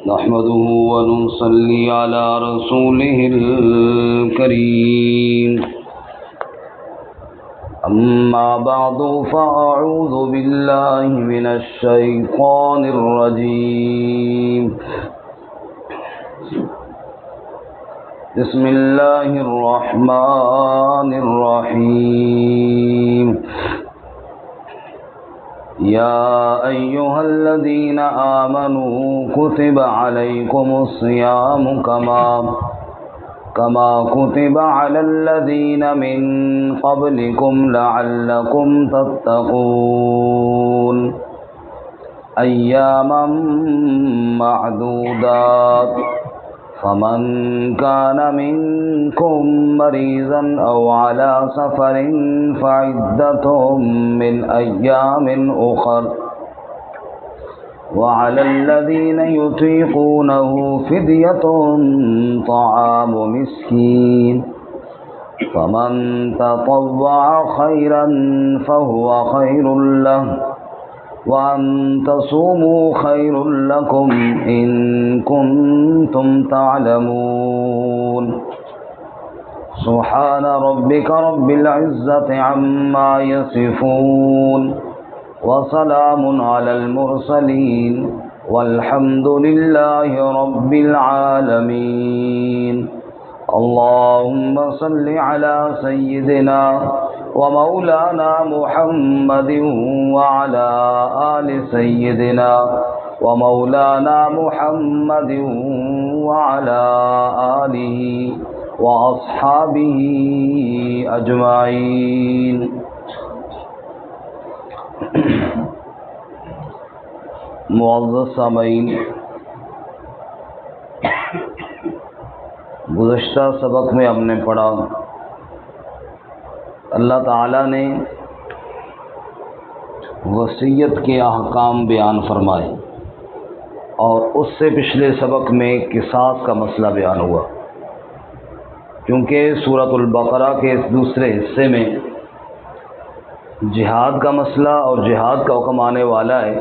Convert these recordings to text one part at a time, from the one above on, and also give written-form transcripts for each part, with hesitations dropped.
نحمده ونصلي على رسوله الكريم أما بعد فأعوذ بالله من الشيطان الرجيم بسم الله الرحمن الرحيم يا أيها الذين آمنوا كتب عليكم الصيام كما كتب على الذين من قبلكم لعلكم تتقون أياما معدودات فمن كان منكم مريضا أو على سفر فعدة من أيام أخر وعلى الذين يطيقونه فدية طعام مسكين فمن تطوع خيرا فهو خير له وأن تصوموا خير لكم إن كنتم تعلمون سبحان ربك رب العزة عما يصفون وسلام على المرسلين والحمد لله رب العالمين اللهم صل على سيدنا ومولانا محمد وعلى آل سيدنا ومولانا محمد وعلى آله وأصحابه أجمعين معزز سامعین، گزشتہ سبق میں ہم نے پڑھا اللہ تعالیٰ نے وصیت کے احکام بیان فرمائے اور اس سے پچھلے سبق میں قصاص کا مسئلہ بیان ہوا، کیونکہ سورۃ البقرہ کے اس دوسرے حصے میں جہاد کا مسئلہ اور جہاد کا حکم آنے والا ہے،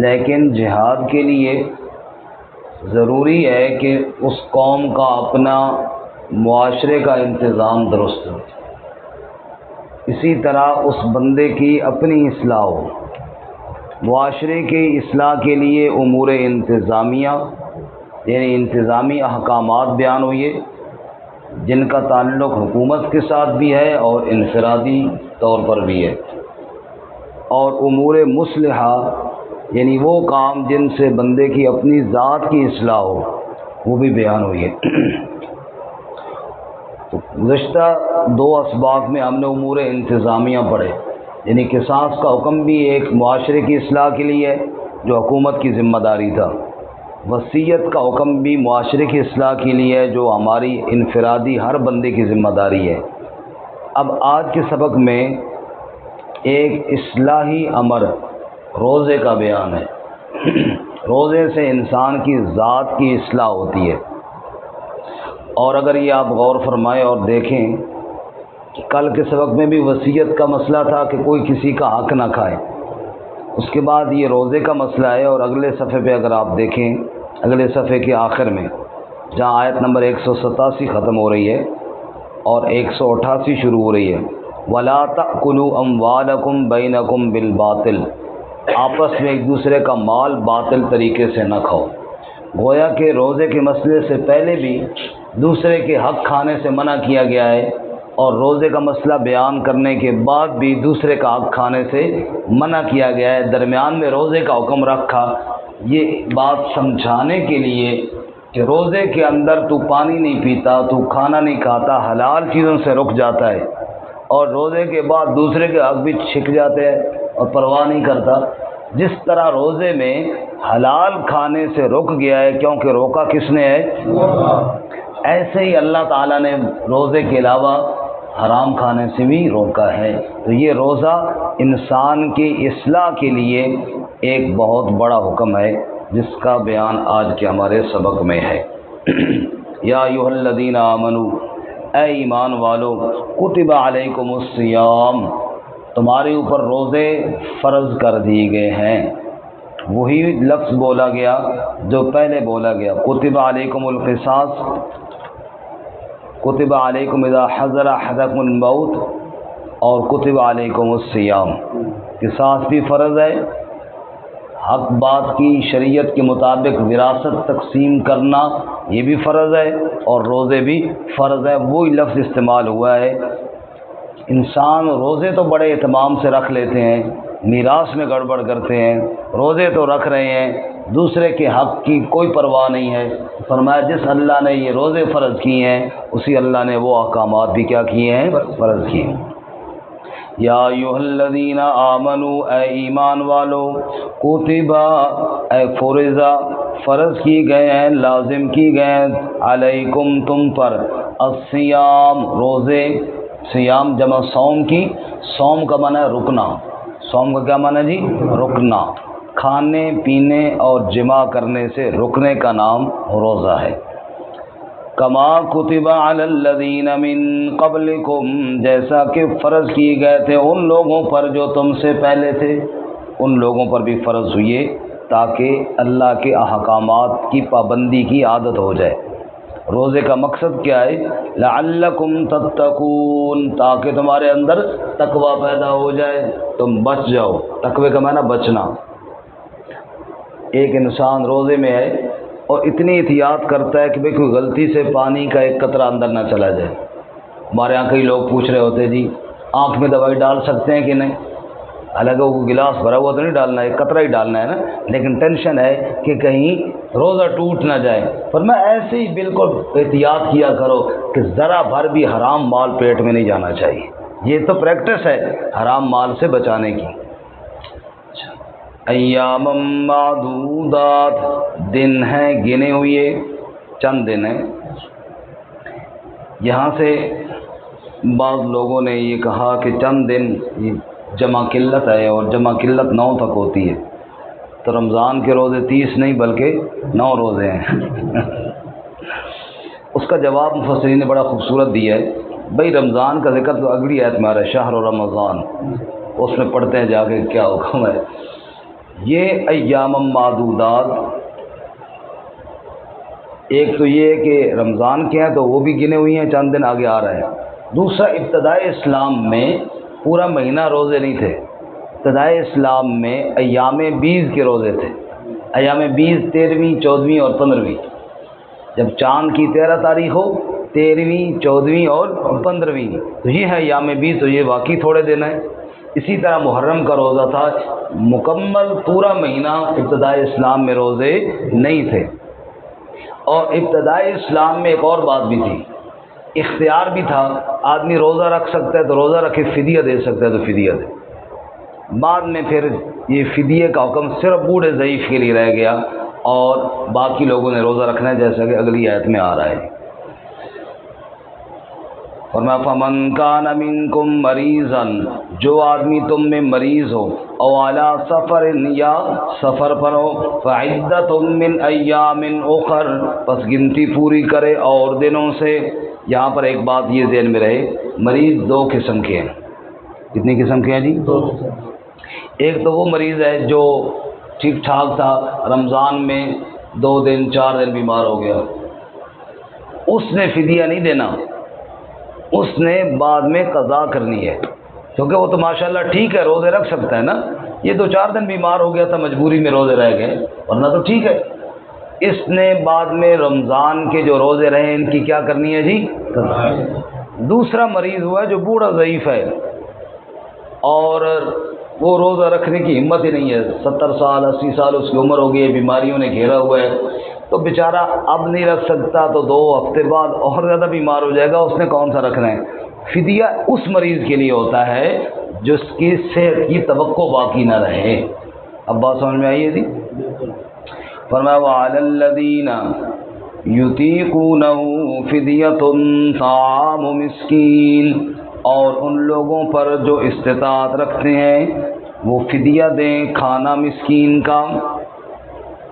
لیکن جہاد کے لیے ضروری ہے کہ اس قوم کا اپنا معاشرے کا انتظام درست ہو، اسی طرح اس بندے کی اپنی اصلاح ہو۔ معاشرے کی اصلاح کے لیے امور انتظامیہ یعنی انتظامی احکامات بیان ہوئے جن کا تعلق حکومت کے ساتھ بھی ہے اور انفرادی طور پر بھی ہے، اور امور مصلحہ یعنی وہ کام جن سے بندے کی اپنی ذات کی اصلاح ہو، وہ بھی بیان ہوئی ہے۔ تو گزشتہ دو اسباق میں ہم نے امور انتظامیہ پڑھے، یعنی قصاص کا حکم بھی ایک معاشرے کی اصلاح کے لیے ہے جو حکومت کی ذمہ داری تھا، وصیت کا حکم بھی معاشرے کی اصلاح کے لیے ہے جو ہماری انفرادی ہر بندے کی ذمہ داری ہے۔ اب آج کے سبق میں ایک اصلاحی امر روزے کا بیان ہے۔ روزے سے انسان کی ذات کی اصلاح ہوتی ہے، اور اگر یہ آپ غور فرمائیں اور دیکھیں کہ کل کے سبق میں بھی وصیت کا مسئلہ تھا کہ کوئی کسی کا حق نہ کھائے، اس کے بعد یہ روزے کا مسئلہ ہے، اور اگلے صفحے پہ اگر آپ دیکھیں، اگلے صفحے کے آخر میں جہاں آیت نمبر 187 ختم ہو رہی ہے اور 188 شروع ہو رہی ہے، وَلَا تَأْكُلُوا أَمْوَالَكُمْ بَيْنَكُمْ بِالْبَاطِلِ، آپس میں ایک دوسرے کا مال باطل طریقے سے نہ کھاؤ۔ گویا کہ روزے کے مسئلے سے پہلے بھی دوسرے کے حق کھانے سے منع کیا گیا ہے، اور روزے کا مسئلہ بیان کرنے کے بعد بھی دوسرے کا حق کھانے سے منع کیا گیا ہے، درمیان میں روزے کا حکم رکھا، یہ بات سمجھانے کے لیے کہ روزے کے اندر تو پانی نہیں پیتا، تو کھانا نہیں کھاتا، حلال چیزوں سے رک جاتا ہے، اور روزے کے بعد دوسرے کے حق بھی چھک جاتے ہیں اور پرواہ نہیں کرتا۔ جس طرح روزے میں حلال کھانے سے رک گیا ہے کیونکہ روکا کس نے ہے، ایسے ہی اللہ تعالیٰ نے روزے کے علاوہ حرام کھانے سے بھی روکا ہے۔ تو یہ روزہ انسان کی اصلاح کے لیے ایک بہت بڑا حکم ہے جس کا بیان آج کے ہمارے سبق میں ہے۔ یا ایھا الذین آمنوا، اے ایمان والو، کتب علیکم الصیام، تمہارے اوپر روزے فرض کر دیے گئے ہیں۔ وہی لفظ بولا گیا جو پہلے بولا گیا، کتب علیکم القصاص، کتب علیکم اذا حضر احدکم الموت، اور کتب علیکم الصیام۔ قصاص بھی فرض ہے، حق بات کی شریعت کے مطابق وراثت تقسیم کرنا یہ بھی فرض ہے، اور روزے بھی فرض ہے۔ وہی لفظ استعمال ہوا ہے۔ انسان روزے تو بڑے اہتمام سے رکھ لیتے ہیں، میراث میں گڑبڑ کرتے ہیں، روزے تو رکھ رہے ہیں، دوسرے کے حق کی کوئی پرواہ نہیں ہے۔ فرمایا جس اللہ نے یہ روزے فرض کیے ہیں اسی اللہ نے وہ احکامات بھی کیا کیے ہیں؟ فرض کیے ہیں۔ یا ایھا الذین آمنوا، اے ایمان والو، کتبا، اے فرضا، فرض کی گئے ہیں، لازم کی گئے ہیں، علیکم تم پر، الصیام، روزے، صیام جمع صوم کی، صوم کا معنی ہے رکنا، صوم کا کیا معنی ہے جی؟ رکنا، کھانے پینے اور جماع کرنے سے رکنے کا نام روزہ ہے۔ کما کتب علی الذین من قبلکم، جیسا کہ فرض کیے گئے تھے ان لوگوں پر جو تم سے پہلے تھے، ان لوگوں پر بھی فرض ہوئے تاکہ اللہ کے احکامات کی پابندی کی عادت ہو جائے۔ روزے کا مقصد کیا ہے؟ لعلکم تتقون، تاکہ تمہارے اندر تقوی پیدا ہو جائے، تم بچ جاؤ۔ تقوی کا معنی بچنا۔ ایک انسان روزے میں ہے اور اتنی احتیاط کرتا ہے کہ بھئی کوئی غلطی سے پانی کا ایک قطرہ اندر نہ چلا جائے۔ ہمارے یہاں کئی لوگ پوچھ رہے ہوتے جی آنکھ میں دوائی ڈال سکتے ہیں کہ نہیں؟ حالانکہ وہ گلاس بھرا ہوا تو نہیں ڈالنا ہے، ایک قطرہ ہی ڈالنا ہے نا، لیکن ٹینشن ہے کہ کہیں روزہ ٹوٹ نہ جائے۔ پر میں ایسے ہی بالکل احتیاط کیا کرو کہ ذرا بھر بھی حرام مال پیٹ میں نہیں جانا چاہیے۔ یہ تو پریکٹس ہے حرام مال سے بچانے کی۔ ایام معدودات، دن ہیں گنے ہوئے، چند دن ہیں۔ یہاں سے بعض لوگوں نے یہ کہا کہ چند دن جمع قلت ہے، اور جمع قلت 9 تک ہوتی ہے، تو رمضان کے روزے 30 نہیں بلکہ 9 روزے ہیں۔ اس کا جواب مفسرین نے بڑا خوبصورت دیا ہے۔ بھئی رمضان کا ذکر تو اگلی آیت میں آ رہا ہے، شہر رمضان، اس میں پڑھتے ہیں جا کے کیا حکم ہے۔ یہ ایام معدودات، ایک تو یہ کہ رمضان کے ہیں تو وہ بھی گنے ہوئی ہیں، چند دن آگے آ رہے ہیں۔ دوسرا، ابتدائے اسلام میں پورا مہینہ روزے نہیں تھے، ابتدائے اسلام میں ایام بیز کے روزے تھے۔ ایام بیز 13ویں، 14ویں اور 15ویں، جب چاند کی 13 تاریخ ہو، 13ویں، 14ویں اور 15ویں، تو یہ ہے ایام بیز، تو یہ واقعی تھوڑے دن ہیں۔ اسی طرح محرم کا روزہ تھا، مکمل پورا مہینہ ابتدائے اسلام میں روزے نہیں تھے۔ اور ابتدائی اسلام میں ایک اور بات بھی تھی، اختیار بھی تھا، آدمی روزہ رکھ سکتا ہے تو روزہ رکھے، فدیہ دے سکتا ہے تو فدیہ دے۔ بعد میں پھر یہ فدیے کا حکم صرف بوڑھے ضعیف کے لیے رہ گیا، اور باقی لوگوں نے روزہ رکھنا ہے، جیسا کہ اگلی آیت میں آ رہا ہے۔ فرمایا فمن کان منکم مریضا، جو آدمی تم میں مریض ہو، او علی سفر، یا سفر پر ہو، فعدۃ من ایام اخر، پس گنتی پوری کرے اور دنوں سے۔ یہاں پر ایک بات یہ ذہن میں رہے، مریض 2 قسم کے ہیں۔ کتنی قسم کے ہیں جی؟ 2۔ ایک تو وہ مریض ہے جو ٹھیک ٹھاک تھا، رمضان میں 2 دن 4 دن بیمار ہو گیا، اس نے فدیہ نہیں دینا، اس نے بعد میں قضا کرنی ہے، کیونکہ وہ تو ماشاءاللہ ٹھیک ہے، روزے رکھ سکتا ہے نا۔ یہ 2-4 دن بیمار ہو گیا تھا، مجبوری میں روزے رہ گئے، ورنہ تو ٹھیک ہے۔ اس نے بعد میں رمضان کے جو روزے رہے ان کی کیا کرنی ہے جی؟ قضا۔ دوسرا مریض ہوا ہے جو بوڑھا ضعیف ہے اور وہ روزہ رکھنے کی ہمت ہی نہیں ہے، 70 سال 80 سال اس کی عمر ہو گئی ہے، بیماریوں نے گھیرا ہوا ہے، تو بیچارہ اب نہیں رکھ سکتا، تو 2 ہفتے بعد اور زیادہ بیمار ہو جائے گا، اس نے کون سا رکھنا ہے؟ فدیہ اس مریض کے لیے ہوتا ہے جس کی صحت کی توقع باقی نہ رہے۔ اب بات سمجھ میں آئی ہے جی؟ فرمایا وعلی الذین یطیقونہ فدیۃ طعام مسکین، اور ان لوگوں پر جو استطاعت رکھتے ہیں وہ فدیہ دیں، کھانا مسکین کا۔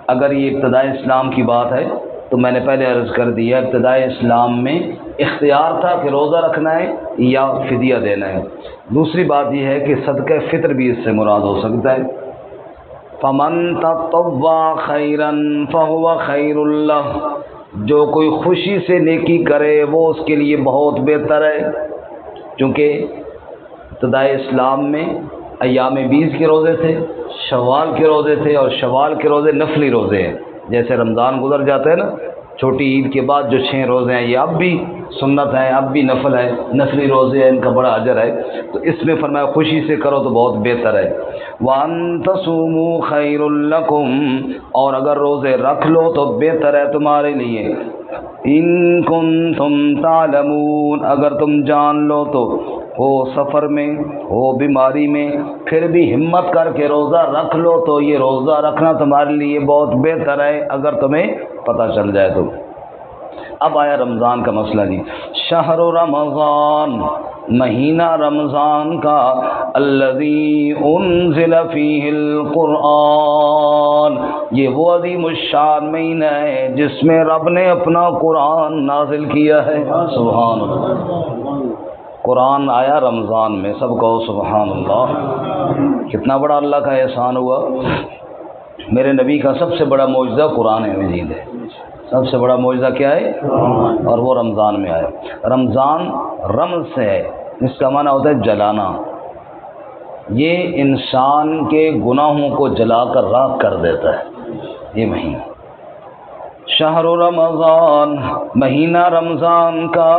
اگر یہ ابتدائی اسلام کی بات ہے تو میں نے پہلے عرض کر دیا، ابتدائی اسلام میں اختیار تھا کہ روزہ رکھنا ہے یا فدیہ دینا ہے۔ دوسری بات یہ ہے کہ صدقہ فطر بھی اس سے مراد ہو سکتا ہے۔ فمن تطوع خیرا فهو خیر لہ، جو کوئی خوشی سے نیکی کرے وہ اس کے لیے بہت بہتر ہے. چونکہ ابتدائے اسلام میں ایام 20 کے روزے تھے، شوال کے روزے تھے، اور شوال کے روزے نفلی روزے ہیں. جیسے رمضان گزر جاتا ہے نا چھوٹی عید کے بعد، جو 6 روزے ہیں یہ اب بھی سنت ہیں، اب بھی نفل ہے، نفلی روزے ہیں، ان کا بڑا اجر ہے. تو اس میں فرمایا خوشی سے کرو تو بہت بہتر ہے. وَأَن تَصُومُوا خَيْرٌ لَكُمْ، اور اگر روزے رکھ لو تو بہتر ہے تمہارے لیے. إِن كُنتُمْ تَعْلَمُونَ، اگر تم جان لو تو، ہو سفر میں ہو بیماری میں پھر بھی ہمت کر کے روزہ رکھ لو تو یہ روزہ رکھنا تمہارے لیے بہت بہتر ہے اگر تمہیں پتہ چل جائے تو. اب آیا رمضان کا مسئلہ جی. شہر رمضان، مہینہ رمضان کا، الذی انزل فیہ القرآن، یہ وہ عظیم الشان مہینہ ہے جس میں رب نے اپنا قرآن نازل کیا ہے. سبحان اللہ، قرآن آیا رمضان میں. سب کہو سبحان اللہ. کتنا بڑا اللہ کا احسان ہوا. میرے نبی کا سب سے بڑا معجزہ قرآن مجید ہے. سب سے بڑا معجزہ کیا ہے؟ اور وہ رمضان میں آیا. رمضان رمز سے ہے، اس کا معنی ہوتا ہے جلانا. یہ انسان کے گناہوں کو جلا کر راکھ کر دیتا ہے یہ مہینہ. شہر رمضان، مہینہ رمضان کا،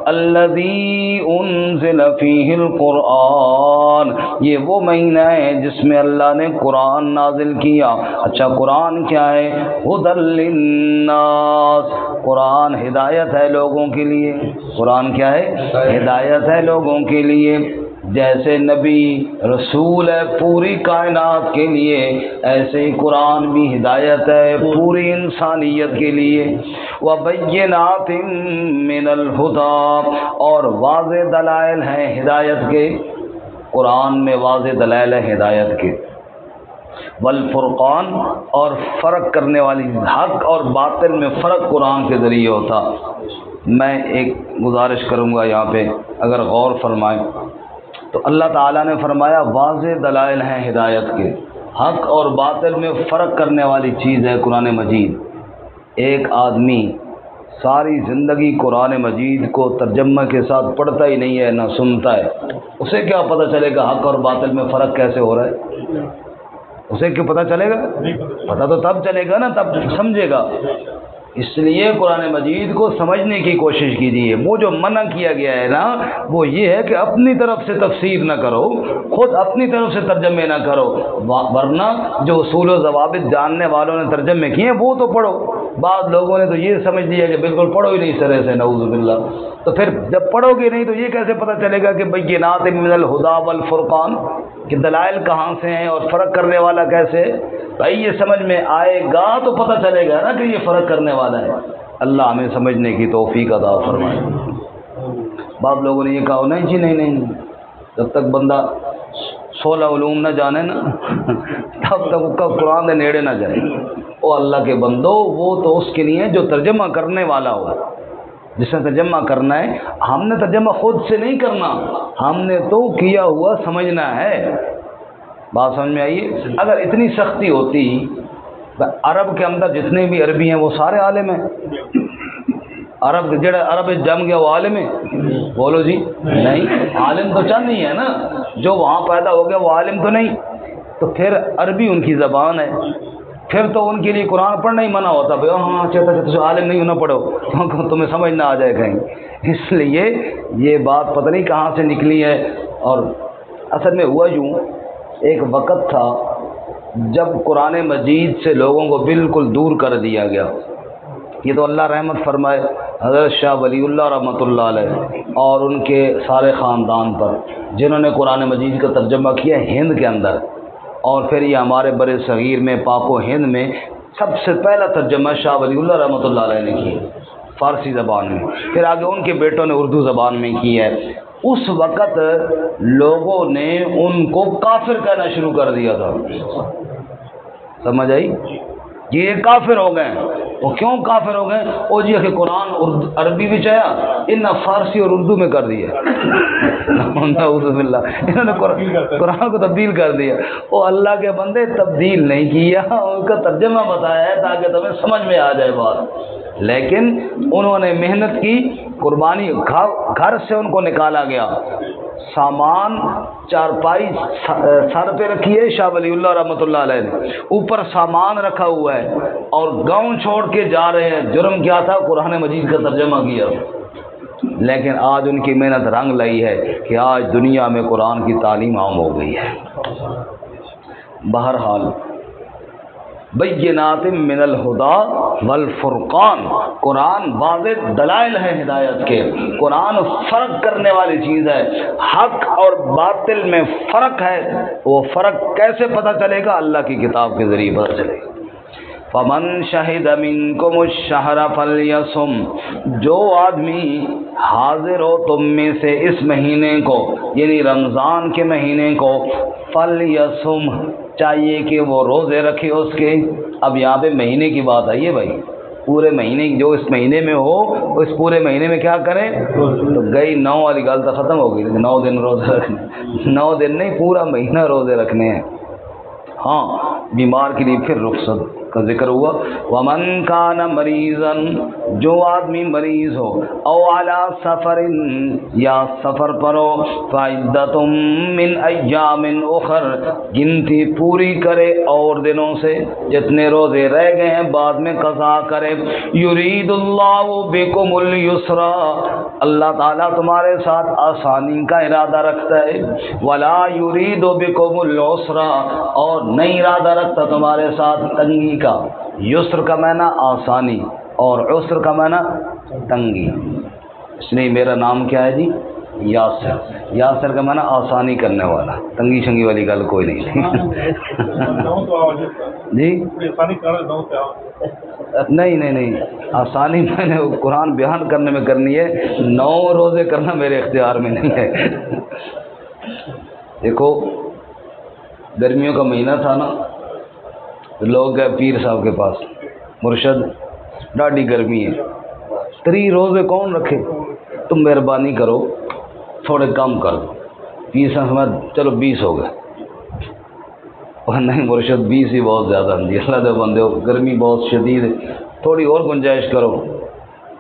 الذی انزل فیہ القرآن، یہ وہ مہینہ ہے جس میں اللہ نے قرآن نازل کیا. اچھا قرآن کیا ہے؟ ھدی للناس، قرآن ہدایت ہے لوگوں کے لیے. قرآن کیا ہے؟ ہدایت ہے لوگوں کے لیے. جیسے نبی رسول ہے پوری کائنات کے لیے، ایسے ہی قرآن بھی ہدایت ہے پوری انسانیت کے لیے. وَبَيِّنَاتٍ مِّنَ الْهُدَىٰ، اور واضح دلائل ہیں ہدایت کے. قرآن میں واضح دلائل ہیں ہدایت کے. والفرقان، اور فرق کرنے والی، حق اور باطل میں فرق قرآن کے ذریعے ہوتا. میں ایک گزارش کروں گا یہاں پہ، اگر غور فرمائیں تو اللہ تعالیٰ نے فرمایا واضح دلائل ہیں ہدایت کے. حق اور باطل میں فرق کرنے والی چیز ہے قرآن مجید. ایک آدمی ساری زندگی قرآن مجید کو ترجمہ کے ساتھ پڑھتا ہی نہیں ہے، نہ سنتا ہے، اسے کیا پتہ چلے گا حق اور باطل میں فرق کیسے ہو رہا ہے؟ اسے کیوں پتہ چلے گا؟ پتہ تو تب چلے گا نا، تب سمجھے گا. اس لیے قرآن مجید کو سمجھنے کی کوشش کیجیے. وہ جو منع کیا گیا ہے نا وہ یہ ہے کہ اپنی طرف سے تفسیر نہ کرو، خود اپنی طرف سے ترجمے نہ کرو، ورنہ جو اصول و ضوابط جاننے والوں نے ترجمے کیے ہیں وہ تو پڑھو. بعض لوگوں نے تو یہ سمجھ لیا کہ بالکل پڑھو ہی نہیں سرے سے، نعوذ باللہ. تو پھر جب پڑھو گے نہیں تو یہ کیسے پتہ چلے گا کہ بینات من الہدیٰ والفرقان، کہ دلائل کہاں سے ہیں اور فرق کرنے والا کیسے ہے؟ بھائی یہ سمجھ میں آئے گا تو پتہ چلے گا نا کہ یہ فرق کرنے والا ہے. اللہ ہمیں سمجھنے کی توفیق عطا فرمائے. بعض لوگوں نے یہ کہا نہیں جی نہیں، جب تک بندہ 16 علوم نہ جانے نا تب تک اس کا قرآن کے نیڑے نہ جائے. او اللہ کے بندو، وہ تو اس کے لیے جو ترجمہ کرنے والا ہو، جس نے ترجمہ کرنا ہے. ہم نے ترجمہ خود سے نہیں کرنا، ہم نے تو کیا ہوا سمجھنا ہے. بات سمجھ میں آئیے؟ اگر اتنی سختی ہوتی، عرب کے اندر جتنے بھی عربی ہیں وہ سارے عالم ہیں. عرب جڑا عرب جم گیا وہ عالم ہے؟ بولو جی نہیں. عالم تو چند ہی ہے نا، جو وہاں پیدا ہو گیا وہ عالم تو نہیں. تو پھر عربی ان کی زبان ہے، پھر تو ان کے لیے قرآن پڑھنا ہی منع ہوتا. بھائی ہاں چلتا عالم نہیں ہونا پڑھو، تمہیں سمجھ نہ آ جائے کہیں. اس لیے یہ بات پتہ نہیں کہاں سے نکلی ہے. اور اصل میں ہوا یوں، ایک وقت تھا جب قرآن مجید سے لوگوں کو بالکل دور کر دیا گیا. یہ تو اللہ رحمت فرمائے حضرت شاہ ولی اللہ رحمۃ اللہ علیہ اور ان کے سارے خاندان پر، جنہوں نے قرآن مجید کا ترجمہ کیا ہند کے اندر. اور پھر یہ ہمارے برِ صغیر میں، پاک و ہند میں سب سے پہلا ترجمہ شاہ ولی اللہ رحمۃ اللہ علیہ نے کیا فارسی زبان میں. پھر آگے ان کے بیٹوں نے اردو زبان میں کی ہے. اس وقت لوگوں نے ان کو کافر کہنا شروع کر دیا تھا. سمجھ آئی؟ یہ کافر ہو گئے. وہ کیوں کافر ہو گئے؟ وہ جی کہ قرآن عربی بھی چاہیا ان فارسی اور اردو میں کر دیا، نعوذ باللہ، انہوں نے قرآن کو تبدیل کر دیا۔ وہ اللہ کے بندے تبدیل نہیں کیا، ان کا ترجمہ بتایا ہے تاکہ تمہیں سمجھ میں آ جائے بات، لیکن انہوں نے محنت کی، قربانی، گھر سے ان کو نکالا گیا، سامان چارپائی سر پہ رکھی ہے شاہ ولی اللہ رحمۃ اللہ علیہ نے، اوپر سامان رکھا ہوا ہے اور گاؤں چھوڑ کے جا رہے ہیں۔ جرم کیا تھا؟ قرآن مجید کا ترجمہ کیا، لیکن آج ان کی محنت رنگ لائی ہے کہ آج دنیا میں قرآن کی تعلیم عام ہو گئی ہے۔ بہرحال بینات من الہدی والفرقان، قرآن واضح دلائل ہے ہدایت کے، قرآن فرق کرنے والی چیز ہے، حق اور باطل میں فرق ہے، وہ فرق کیسے پتہ چلے گا؟ اللہ کی کتاب کے ذریعے پتہ چلے گا۔ فمن شہد منکم الشہر فلیصم، جو آدمی حاضر ہو تم میں سے اس مہینے کو، یعنی رمضان کے مہینے کو، فلیصم، چاہیے کہ وہ روزے رکھے اس کے۔ اب یہاں پہ مہینے کی بات آئی ہے بھائی، پورے مہینے جو اس مہینے میں ہو اس پورے مہینے میں کیا کریں؟ تو گئی 9 والی گل تو ختم ہو گئی، 9 دن روزے رکھنے، 9 دن نہیں، پورا مہینہ روزے رکھنے ہیں۔ ہاں، بیمار کے لیے پھر رخصت کا ذکر ہوا۔ ومن کان مریضا، جو آدمی مریض ہو، او علی سفر، یا سفر پر ہو، فعدۃ من ایام اخر، گنتی پوری کرے اور دنوں سے، جتنے روزے رہ گئے ہیں بعد میں قضا کرے۔ یرید اللہ بکم الیسر، اللہ تعالیٰ تمہارے ساتھ آسانی کا ارادہ رکھتا ہے، ولا یرید بکم العسر، اور نہیں ارادہ رکھتا تمہارے ساتھ تنگی کا۔ یسر کا معنی آسانی اور عسر کا معنی تنگی، اس لیے میرا نام کیا ہے جی؟ یاسر۔ یاسر کا معنی آسانی کرنے والا، تنگی شنگی والی گل کوئی نہیں تھی جی نہیں، آسانی میں نے قرآن بیان کرنے میں کرنی ہے، 9 روزے کرنا میرے اختیار میں نہیں ہے۔ دیکھو گرمیوں کا مہینہ تھا نا، لوگ گئے پیر صاحب کے پاس، مرشد ڈاڈی گرمی ہے، 3 روزے کون رکھے، تم مہربانی کرو تھوڑے کم کر دو۔ پیر صاحب چلو 20 ہو گئے، اور نہیں مرشد 20 ہی بہت زیادہ ہے، اللہ دے بندے ہو، گرمی بہت شدید ہے، تھوڑی اور گنجائش کرو۔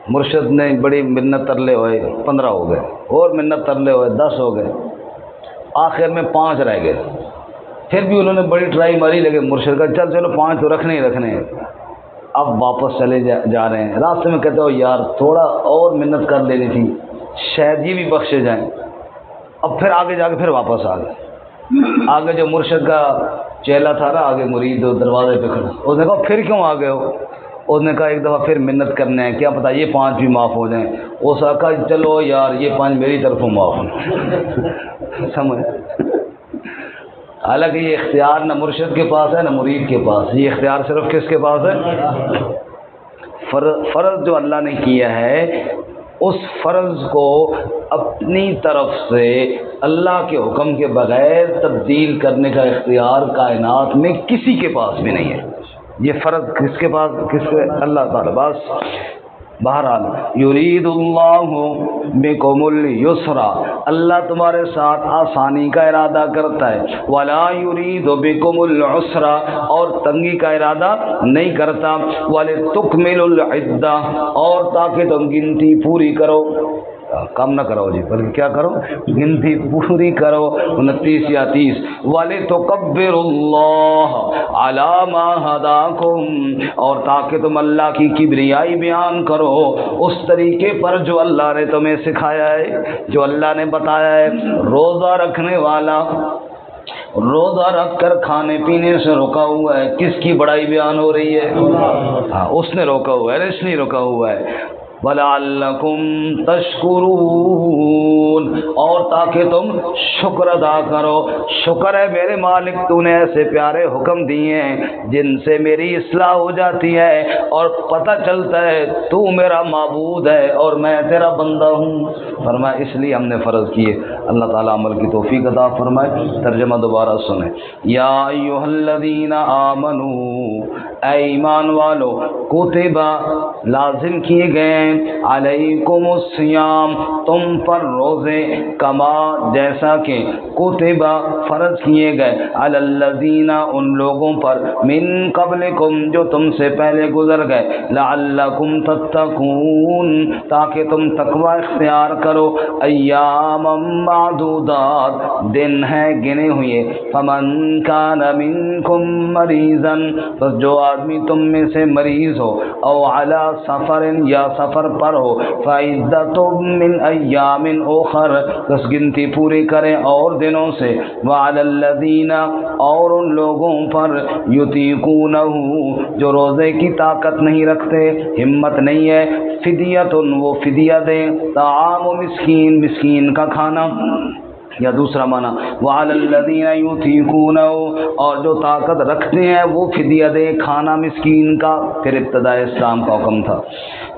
مرشد نے بڑی منت ترلے ہوئے، 15 ہو گئے، اور منت ترلے ہوئے 10 ہو گئے، آخر میں 5 رہ گئے۔ پھر بھی انہوں نے بڑی ٹرائی ماری، لیکن مرشد کا چلو 5 تو رکھنے ہی رکھنے ہیں۔ اب واپس چلے جا رہے ہیں، راستے میں کہتے ہو یار تھوڑا اور منت کر لینی تھی، شاید یہ بھی بخشے جائیں۔ اب پھر آگے جا کے پھر واپس آ گئے۔ آگے جو مرشد کا چیلا تھا نا، آگے مرید دروازے پہ کھڑا، اس نے کہا پھر کیوں آ گئے ہو؟ اس نے کہا ایک دفعہ پھر منت کرنے ہیں، کیا پتہ یہ 5 بھی معاف ہو جائیں۔ اس نے کہا چلو یار یہ 5 میری طرفوں معاف ہوں سمجھ۔ حالانکہ یہ اختیار نہ مرشد کے پاس ہے نہ مرید کے پاس، یہ اختیار صرف کس کے پاس ہے؟ فرض جو اللہ نے کیا ہے، اس فرض کو اپنی طرف سے اللہ کے حکم کے بغیر تبدیل کرنے کا اختیار کائنات میں کسی کے پاس بھی نہیں ہے۔ یہ فرض کس کے پاس؟ اللہ تعالیٰ بس۔ بہرحال یرید اللہ بکم الیسر، اللہ تمہارے ساتھ آسانی کا ارادہ کرتا ہے، ولا یرید بکم العسر، اور تنگی کا ارادہ نہیں کرتا، ولتکملوا العدہ، اور تاکہ تم گنتی پوری کرو، کم نہ کرو جی بلکہ کیا کرو؟ گنتی پوری کرو، 29 یا 30۔ وَلِتُكَبِّرُوا اللَّهَ عَلَى مَا هَدَاكُمْ، اور تاکہ تم اللہ کی کبریائی بیان کرو اس طریقے پر جو اللہ نے تمہیں سکھایا ہے، جو اللہ نے بتایا ہے۔ روزہ رکھنے والا روزہ رکھ کر کھانے پینے سے روکا ہوا ہے، کس کی بڑائی بیان ہو رہی ہے؟ ہاں اس نے روکا ہوا ہے، اس نے روکا ہوا ہے۔ وَلَعَلَّكُمْ تَشْكُرُونَ، اور تاکہ تم شکر ادا کرو۔ شکر ہے میرے مالک تو نے ایسے پیارے حکم دیے ہیں جن سے میری اصلاح ہو جاتی ہے اور پتہ چلتا ہے تو میرا معبود ہے اور میں تیرا بندہ ہوں۔ فرمایا اس لیے ہم نے فرض کیے۔ اللہ تعالیٰ عمل کی توفیق عطا فرمائے۔ ترجمہ دوبارہ سنیں۔ یا ایھا الذین آمنوا، اے ایمان والو کتبہ لازم کیے گئے ہیں علیکم الصیام تم پر روزے کما جیسا کہ کتبہ فرض کیے گئے علی الذین ان لوگوں پر من قبلکم جو تم سے پہلے گزر گئے لعلکم تتقون تاکہ تم تقوی اختیار کرو ایام معدودات دن ہیں گنے ہوئے فمن کان منکم مریضا بس جو آدمی تم میں سے مریض ہو او علی سفر یا سفر پر ہو فعدۃ من ایام اخر بس گنتی پوری کریں اور دنوں سے وعلی الذین اور ان لوگوں پر یطیقونہ جو روزے کی طاقت نہیں رکھتے ہمت نہیں ہے فدیۃ وہ فدیہ دیں طعام مسکین مسکین کا کھانا یا دوسرا معنی وعلی الذین یطیقونہ اور جو طاقت رکھتے ہیں وہ فدیہ دیں کھانا مسکین کا پھر ابتداء اسلام کا حکم تھا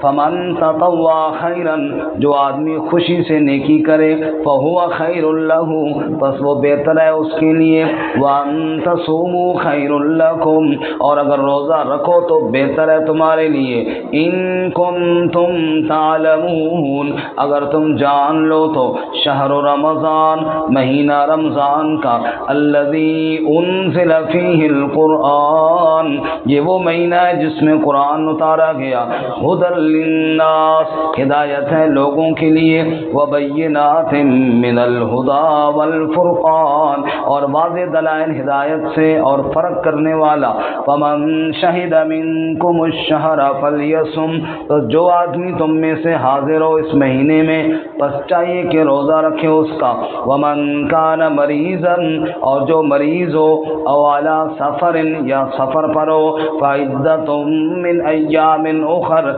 فمن تطوع خیرا جو آدمی خوشی سے نیکی کرے فہو خیر لہ بس وہ بہتر ہے اس کے لیے وان تصوموا خیر لکم اور اگر روزہ رکھو تو بہتر ہے تمہارے لیے ان کنتم تعلمون اگر تم جان لو تو شہر رمضان مہینہ رمضان کا الذی انزل فیہ القرآن یہ وہ مہینہ ہے جس میں قرآن اتارا گیا ہدی للناس ہدایت ہے لوگوں کے لیے وبینات من الہدی والفرقان اور واضح دلائل ہدایت سے اور فرق کرنے والا فمن شہد منکم الشہر فلیصم تو جو آدمی تم میں سے حاضر ہو اس مہینے میں پس چاہیے کہ روزہ رکھے اس کا ومن کان مریضا اور جو مریض ہو او علی سفر یا سفر پر ہو فعدۃ من ایام اخر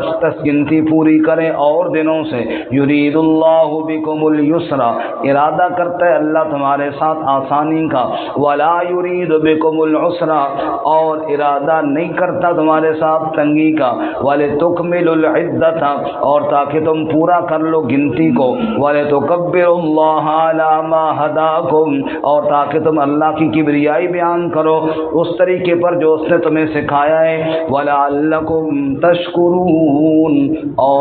گنتی پوری کرے اور دنوں سے یرید اللہ بکم اليسر ارادہ کرتا ہے اللہ تمہارے ساتھ آسانی کا ولا یرید بکم العسر اور ارادہ نہیں کرتا تمہارے ساتھ تنگی کا ولتکملوا العدۃ اور تاکہ تم پورا کر لو گنتی کو ولتکبروا اللہ علی ما ہداکم اور تاکہ تم اللہ کی کبریائی بیان کرو اس طریقے پر جو اس نے تمہیں سکھایا ہے ولعلکم تشکرون اور